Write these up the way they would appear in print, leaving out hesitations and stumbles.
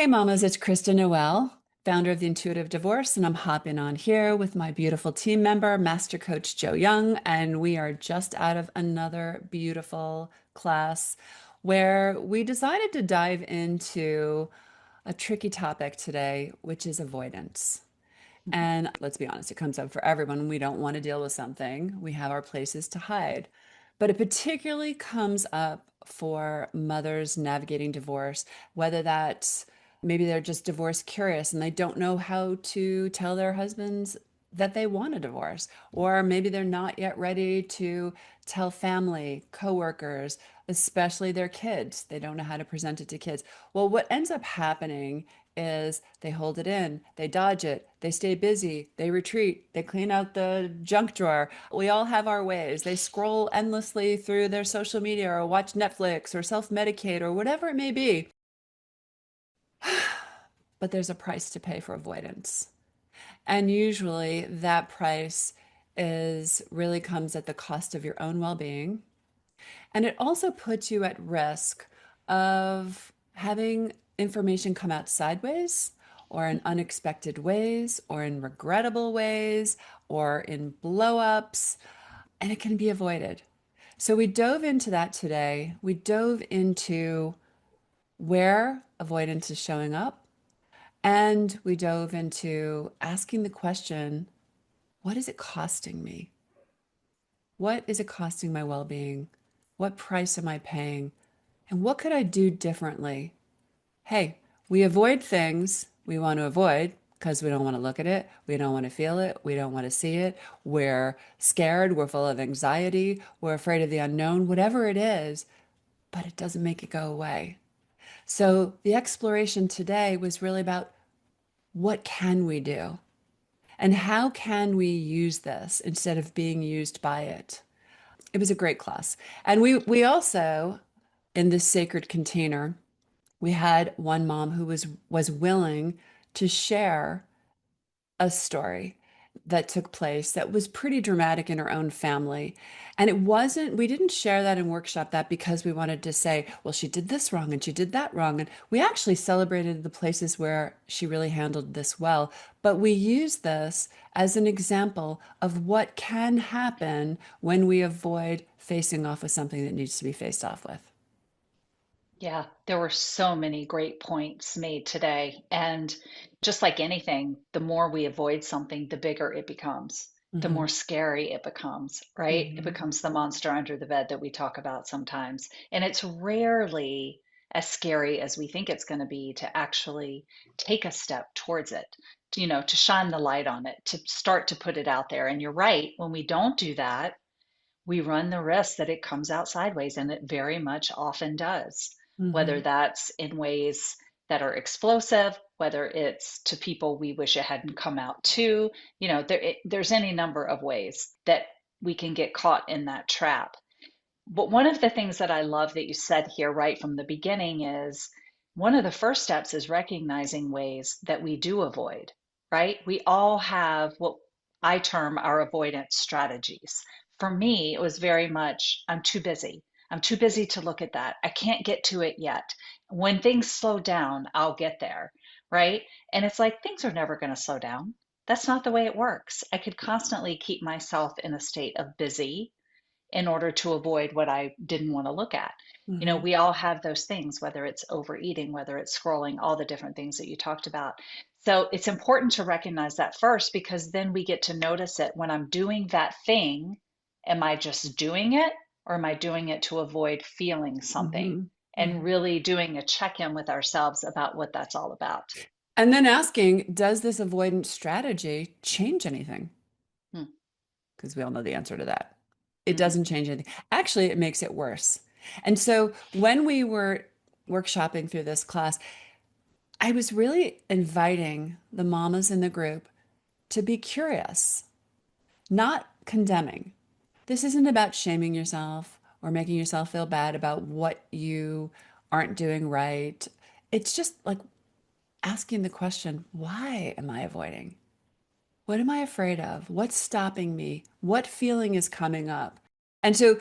Hey mamas, it's Kristen Noel, founder of the Intuitive Divorce, and I'm hopping on here with my beautiful team member, Master Coach Joe Young, and we are just out of another beautiful class where we decided to dive into a tricky topic today, which is avoidance. And let's be honest, it comes up for everyone. We don't want to deal with something. We have our places to hide. But it particularly comes up for mothers navigating divorce, whether that's maybe they're just divorce curious and they don't know how to tell their husbands that they want a divorce, or maybe they're not yet ready to tell family, coworkers, especially their kids. They don't know how to present it to kids. Well, what ends up happening is they hold it in, they dodge it, they stay busy, they retreat, they clean out the junk drawer. We all have our ways. They scroll endlessly through their social media or watch Netflix or self-medicate or whatever it may be. But there's a price to pay for avoidance. And usually that price is really comes at the cost of your own well-being. And it also puts you at risk of having information come out sideways or in unexpected ways or in regrettable ways or in blow-ups, and it can be avoided. So we dove into that today. We dove into where avoidance is showing up, and we dove into asking the question, what is it costing me? What is it costing my well-being? What price am I paying? And what could I do differently? Hey, we avoid things we want to avoid because we don't want to look at it. We don't want to feel it. We don't want to see it. We're scared. We're full of anxiety. We're afraid of the unknown, whatever it is, but it doesn't make it go away. So the exploration today was really about what can we do? And how can we use this instead of being used by it? It was a great class. And we also, in this sacred container, we had one mom who was willing to share a story that took place that was pretty dramatic in her own family. And it wasn't, we didn't share that and workshop that because we wanted to say, well, she did this wrong and she did that wrong. And we actually celebrated the places where she really handled this well. But we use this as an example of what can happen when we avoid facing off with something that needs to be faced off with. Yeah, there were so many great points made today. And just like anything, the more we avoid something, the bigger it becomes, the Hmm. more scary it becomes, right? It Hmm. becomes the monster under the bed that we talk about sometimes. And it's rarely as scary as we think it's going to be to actually take a step towards it, to shine the light on it, to start to put it out there. And you're right, when we don't do that, we run the risk that it comes out sideways, and it very much often does, whether Hmm. that's in ways that are explosive, whether it's to people we wish it hadn't come out to. There's any number of ways that we can get caught in that trap. But one of the things that I love that you said here right from the beginning is one of the first steps is recognizing ways that we do avoid, right? We all have what I term our avoidance strategies. For me, it was very much, I'm too busy. I'm too busy to look at that. I can't get to it yet. When things slow down, I'll get there, right? And it's like things are never going to slow down. That's not the way it works. I could constantly keep myself in a state of busy in order to avoid what I didn't want to look at. Hmm. We all have those things, whether it's overeating, whether it's scrolling, all the different things that you talked about. So it's important to recognize that first, because then we get to notice it when I'm doing that thing. Am I just doing it, or am I doing it to avoid feeling something? Hmm. And really doing a check in with ourselves about what that's all about. And then asking, does this avoidance strategy change anything? Hmm. Because we all know the answer to that. It Mm-hmm. doesn't change anything. Actually, it makes it worse. And so when we were workshopping through this class, I was really inviting the mamas in the group to be curious, not condemning. This isn't about shaming yourself or making yourself feel bad about what you aren't doing right. It's just like asking the question, why am I avoiding? What am I afraid of? What's stopping me? What feeling is coming up? And so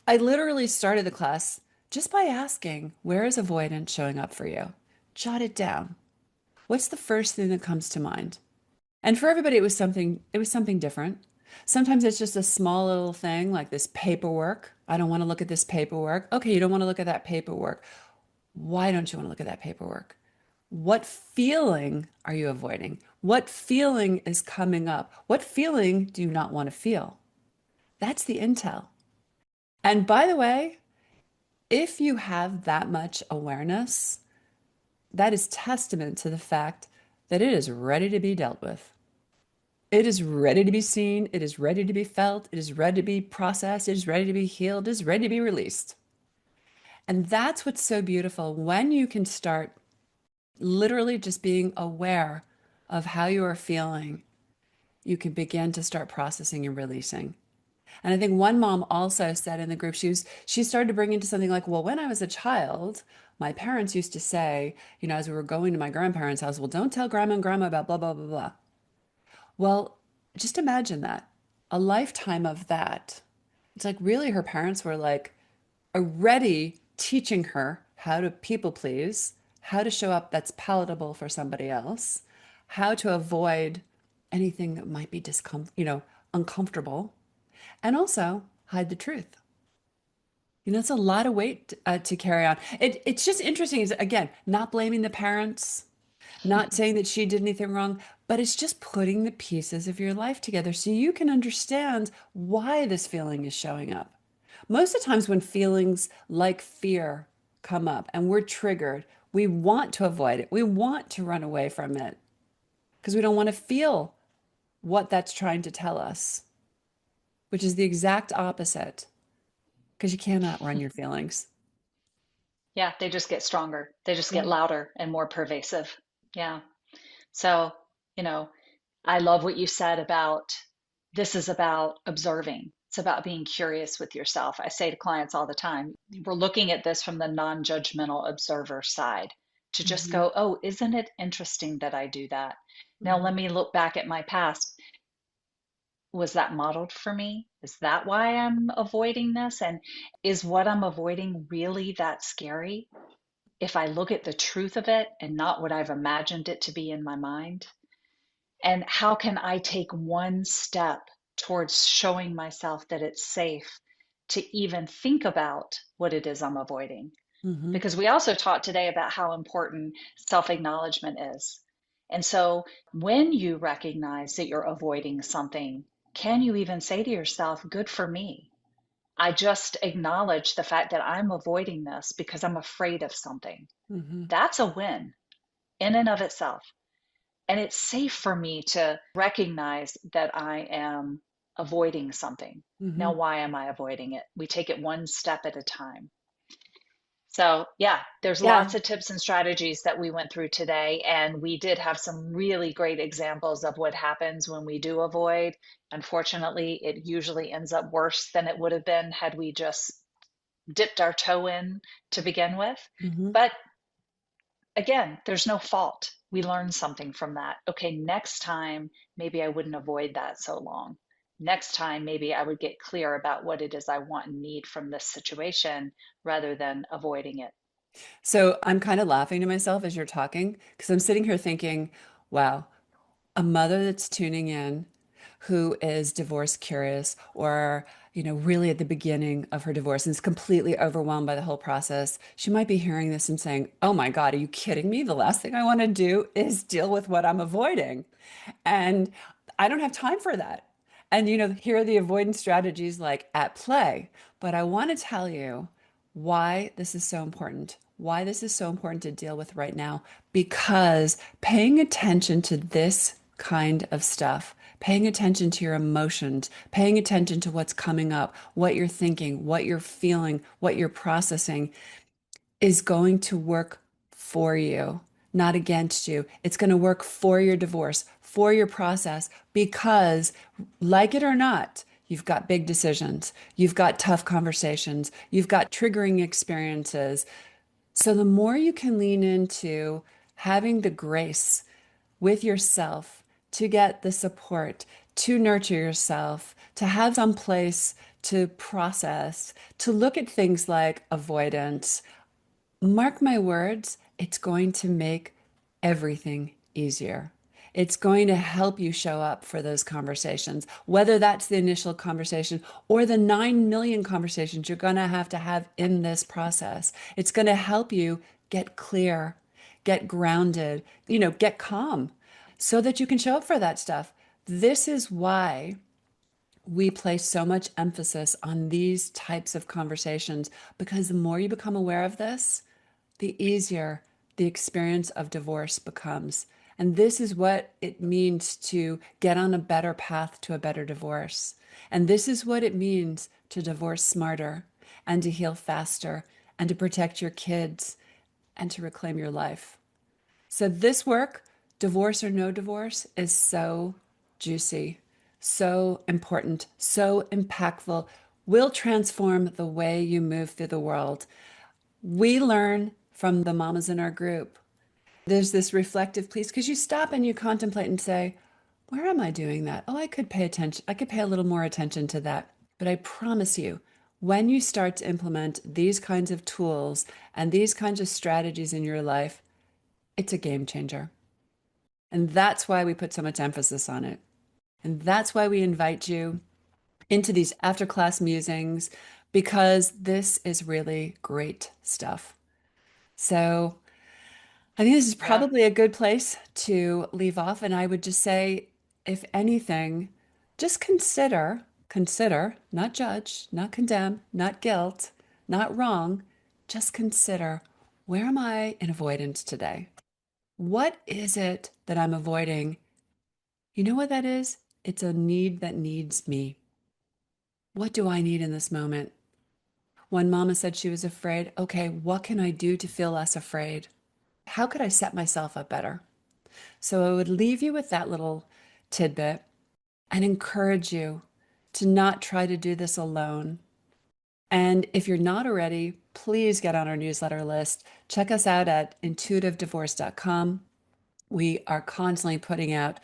I literally started the class just by asking, where is avoidance showing up for you? jot it down. What's the first thing that comes to mind? And for everybody, it was something different. Sometimes it's just a small little thing like this paperwork. I don't want to look at this paperwork. Okay, you don't want to look at that paperwork. Why don't you want to look at that paperwork? What feeling are you avoiding? What feeling is coming up? What feeling do you not want to feel? That's the intel. And by the way, if you have that much awareness, that is testament to the fact that it is ready to be dealt with. It is ready to be seen. It is ready to be felt. It is ready to be processed. It is ready to be healed. It is ready to be released. And that's what's so beautiful when you can start literally just being aware of how you are feeling. You can begin to start processing and releasing. And I think one mom also said in the group, she started to bring into something like, well, when I was a child, my parents used to say, as we were going to my grandparents' house, well, don't tell grandma and grandma about blah, blah, blah, blah. Well, just imagine that, a lifetime of that. It's like really her parents were like already teaching her how to people please, how to show up that's palatable for somebody else, how to avoid anything that might be uncomfortable, and also hide the truth. It's a lot of weight to carry on. It's just interesting, is again, not blaming the parents, not saying that she did anything wrong, but it's just putting the pieces of your life together so you can understand why this feeling is showing up. Most of the times when feelings like fear come up and we're triggered, we want to avoid it. We want to run away from it because we don't want to feel what that's trying to tell us, which is the exact opposite because you cannot run your feelings. Yeah, they just get stronger. They just get Yeah. louder and more pervasive. Yeah. So, you know, I love what you said about this is about observing. It's about being curious with yourself. I say to clients all the time, we're looking at this from the non-judgmental observer side to just Mhm, go, oh, isn't it interesting that I do that? Now, let mhm, me look back at my past. Was that modeled for me? Is that why I'm avoiding this? And is what I'm avoiding really that scary? If I look at the truth of it and not what I've imagined it to be in my mind? And how can I take one step towards showing myself that it's safe to even think about what it is I'm avoiding? mhm, Because we also talked today about how important self acknowledgement is. And so when you recognize that you're avoiding something, can you even say to yourself, good for me? I just acknowledge the fact that I'm avoiding this because I'm afraid of something. mhm, That's a win in and of itself. And it's safe for me to recognize that I am avoiding something. Now, mhm. why am I avoiding it? We take it one step at a time. So, yeah, there's Yeah. lots of tips and strategies that we went through today. And we did have some really great examples of what happens when we do avoid. Unfortunately, it usually ends up worse than it would have been had we just dipped our toe in to begin with. Mhm, But again, there's no fault. We learn something from that. Okay, next time, maybe I wouldn't avoid that so long. Next time, maybe I would get clear about what it is I want and need from this situation rather than avoiding it. So I'm kind of laughing to myself as you're talking because I'm sitting here thinking, wow, a mother that's tuning in who is divorce curious or, really at the beginning of her divorce and is completely overwhelmed by the whole process, she might be hearing this and saying, oh my God, are you kidding me? The last thing I want to do is deal with what I'm avoiding. And I don't have time for that. And, here are the avoidance strategies like at play. But I want to tell you why this is so important, why this is so important to deal with right now, because paying attention to this kind of stuff, paying attention to your emotions, paying attention to what's coming up, what you're thinking, what you're feeling, what you're processing is going to work for you, not against you. It's going to work for your divorce, for your process, because like it or not, you've got big decisions, you've got tough conversations, you've got triggering experiences. So the more you can lean into having the grace with yourself to get the support, to nurture yourself, to have some place to process, to look at things like avoidance, mark my words, it's going to make everything easier. It's going to help you show up for those conversations, whether that's the initial conversation or the 9 million conversations you're going to have in this process. It's going to help you get clear, get grounded, get calm so that you can show up for that stuff. This is why we place so much emphasis on these types of conversations, because the more you become aware of this, the easier the experience of divorce becomes. And this is what it means to get on a better path to a better divorce. And this is what it means to divorce smarter and to heal faster and to protect your kids and to reclaim your life. So, this work, divorce or no divorce, is so juicy, so important, so impactful, will transform the way you move through the world. We learn from the mamas in our group. There's this reflective piece because you stop and you contemplate and say, where am I doing that? Oh, I could pay attention. I could pay a little more attention to that. But I promise you, when you start to implement these kinds of tools and these kinds of strategies in your life, it's a game changer. And that's why we put so much emphasis on it. And that's why we invite you into these after class musings, because this is really great stuff. So I think this is Yeah. probably a good place to leave off. And I would just say, if anything, just consider, not judge, not condemn, not guilt, not wrong, just consider, where am I in avoidance today? What is it that I'm avoiding? You know what that is? It's a need that needs me. What do I need in this moment? When mama said she was afraid, okay, what can I do to feel less afraid? How could I set myself up better? So I would leave you with that little tidbit and encourage you to not try to do this alone. And if you're not already, please get on our newsletter list. Check us out at intuitivedivorce.com. We are constantly putting out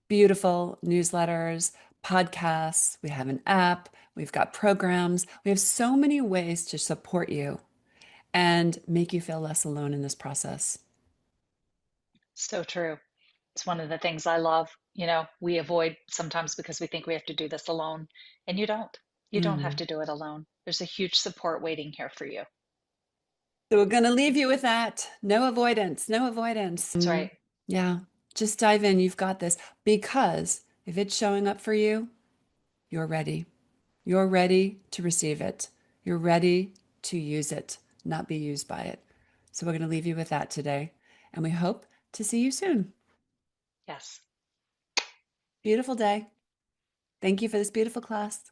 beautiful newsletters, podcasts. We have an app. We've got programs. We have so many ways to support you and make you feel less alone in this process. So true. It's one of the things I love. We avoid sometimes because we think we have to do this alone, and you don't. You don't have Mm. to do it alone. There's a huge support waiting here for you. So we're going to leave you with that. No avoidance, no avoidance. That's right. Yeah, just dive in. You've got this. Because if it's showing up for you, you're ready. You're ready to receive it. You're ready to use it, not be used by it. So we're going to leave you with that today. And we hope to see you soon. Yes. Beautiful day. Thank you for this beautiful class.